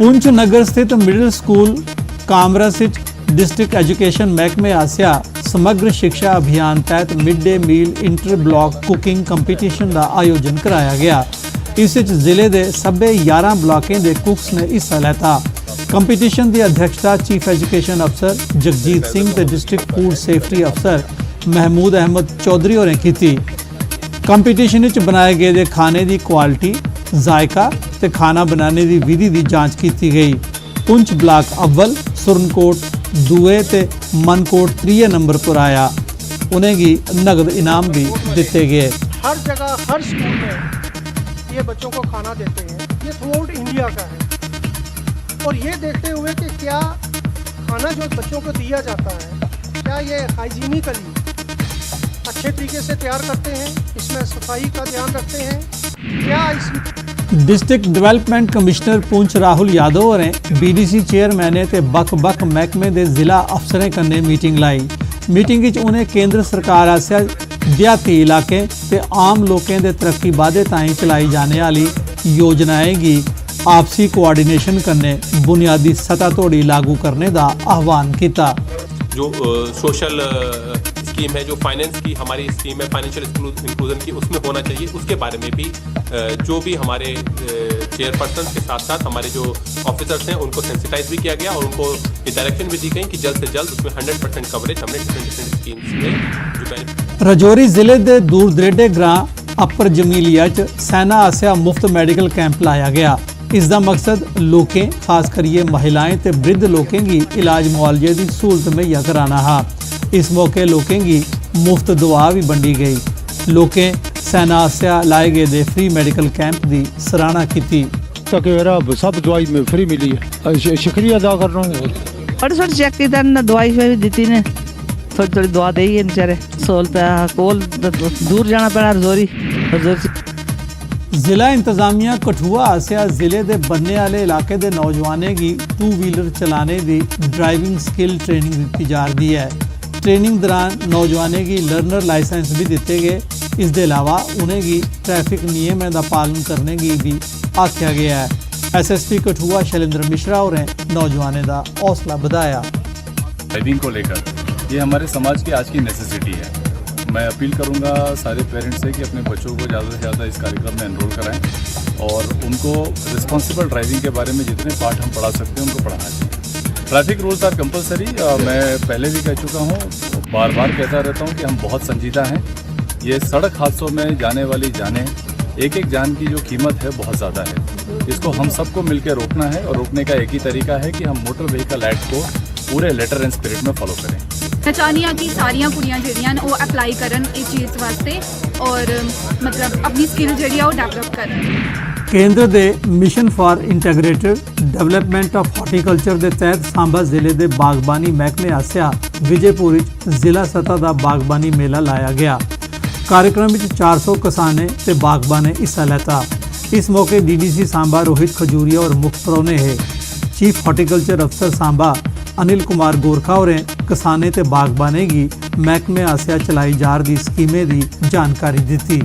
पुंछ नगर स्थित middle school कामरस विच डिस्ट्रिक्ट एजुकेशन महकमे आसिया समग्र शिक्षा अभियान तहत mid day meal inter block cooking competition का आयोजन कराया गया। इस विच जिले के सभे 11 ब्लॉकों के कुक्स ने हिस्सा लेता। कंपीटिशन की अध्यक्षता चीफ एजुकेशन अफसर जगजीत सिंह ते डिस्ट्रिक्ट फूड सेफ्टी अफसर महमूद अहमद चौधरी होरें की। कंपीटिशन विच बनाए गए खाने की क्वालिटी, जायका ते खाना बनाने की विधि की जांच की गई। पुंछ ब्लॉक अव्वल, सुरनकोट दूए ते मनकोट 3 नंबर पर आया। उन्हें नगद इनाम भी दिते गए। हर जगह हर स्कूल में ये बच्चों को खाना देते हैं, ये थ्रू आउट इंडिया का है। और ये देखते हुए कि क्या खाना जो बच्चों को दिया जाता है, क्या ये हाइजीनिकली अच्छे तरीके से तैयार करते हैं, इसमें सफाई का ध्यान रखते हैं, क्या इस district development commissioner Poonch Rahul Yadav होरें BDC चेयरमैन ते बक्ख-बक्ख महकमे के जिला अफसरें कन्नै मीटिंग लाई। मीटिंग विच उन्हें केंद्र सरकार आसेआ देहाती इलाके ते आम लोकें दे तरक्की बादे ताईं चलाई जाने वाली योजनाएं गी आपसी कोआर्डिनेशन कन्नै बुनियादी सतह तोड़ी लागू करने का आह्वान किया। जो सोशल स्कीम है, जो फाइनेंस की हमारी स्कीम है, फाइनेंशियल इंक्लूजन की, उसमें होना चाहिए। उसके बारे में भी जो भी हमारे चेयरपर्सन के साथ साथ हमारे जो ऑफिसर्स हैं उनको सेंसिटाइज भी किया गया और उनको ये डायरेक्शन भी दी गई कि जल्द से जल्द उसमें 100% कवरेज हमने डिफरेंट स्कीम्स में जो राजौरी जिले के दूर दरेडे ग्रां अपर जमीलिया च सेना आसिया मुफ्त मैडिकल कैंप लाया गया। इसका मकसद लोकें, खास करिए महिलाएं ते वृद्ध लोकें की इलाज मुआलजे की सहूलत मुहैया कराना हा। इस मौके लोकें की मुफ्त दवा भी बंडी गई। लोकें सेना आसिया लाए गए फ्री मेडिकल कैंप की सराहना की। तक मेरा सब दवाई में फ्री मिली है, शुक्रिया अदा कर रहा हूँ। थोड़ी चेक की दवाई भी दी ने, थोड़ी दवा दी है बेचारे सहूलत कोल दूर जाना पैना रजौरी। जिला इंतजामिया कठुआ आसिया जिले के बनने वाले इलाके के नौजवानों की 2 व्हीलर चलाने की ड्राइविंग स्किल ट्रेनिंग दी जा रही है। ट्रेनिंग दौरान नौजवानों की लर्नर लाइसेंस भी दिते गए। इसके अलावा उन्हें की ट्रैफिक नियमों का पालन करने की भी आख्या गया है। SSP कठुआ शैलेंद्र मिश्रा और नौजवानों का हौसला बढ़ाया। ड्राइविंग को लेकर ये हमारे समाज की आज की नेसेसिटी है। मैं अपील करूंगा सारे पेरेंट्स से कि अपने बच्चों को ज़्यादा से ज़्यादा इस कार्यक्रम में एनरोल कराएं और उनको रिस्पॉन्सिबल ड्राइविंग के बारे में जितने पाठ हम पढ़ा सकते हैं उनको पढ़ाना चाहिए। Traffic rules are compulsory. मैं पहले भी कह चुका हूँ, बार बार कहता रहता हूँ कि हम बहुत संजीदा हैं। ये सड़क हादसों में जाने वाली जानें, एक एक जान की जो कीमत है बहुत ज़्यादा है। इसको हम सबको मिलकर रोकना है और रोकने का एक ही तरीका है कि हम मोटर व्हीकल एक्ट को पूरे लेटर एंड स्पिरिट में फॉलो करें। मैं चाहनी हाँ कि सारिया कुड़ियाँ जिहड़ियां वो अप्लाई करन इस चीज़ वास्ते और मतलब अपनी स्किल जिहड़ी वो डेवलप करन। केंद्र के mission for integrated development of horticulture के तहत सांबा जिले के बागबानी महकमे आसिया विजयपुर जिला सतह का बागबानी मेला लाया गया। कार्यक्रम में 400 किसाने ते बागबाने हिस्सा लेता। इस मौके DDC सांबा रोहित खजूरिया और मुख्य परौने है। चीफ हॉर्टिकल्चर अफसर सांबा अनिल कुमार गोरखा और किसाने ते बागबाने की महकमे आसिया चलाई जा रही स्कीमें की जानकारी दी।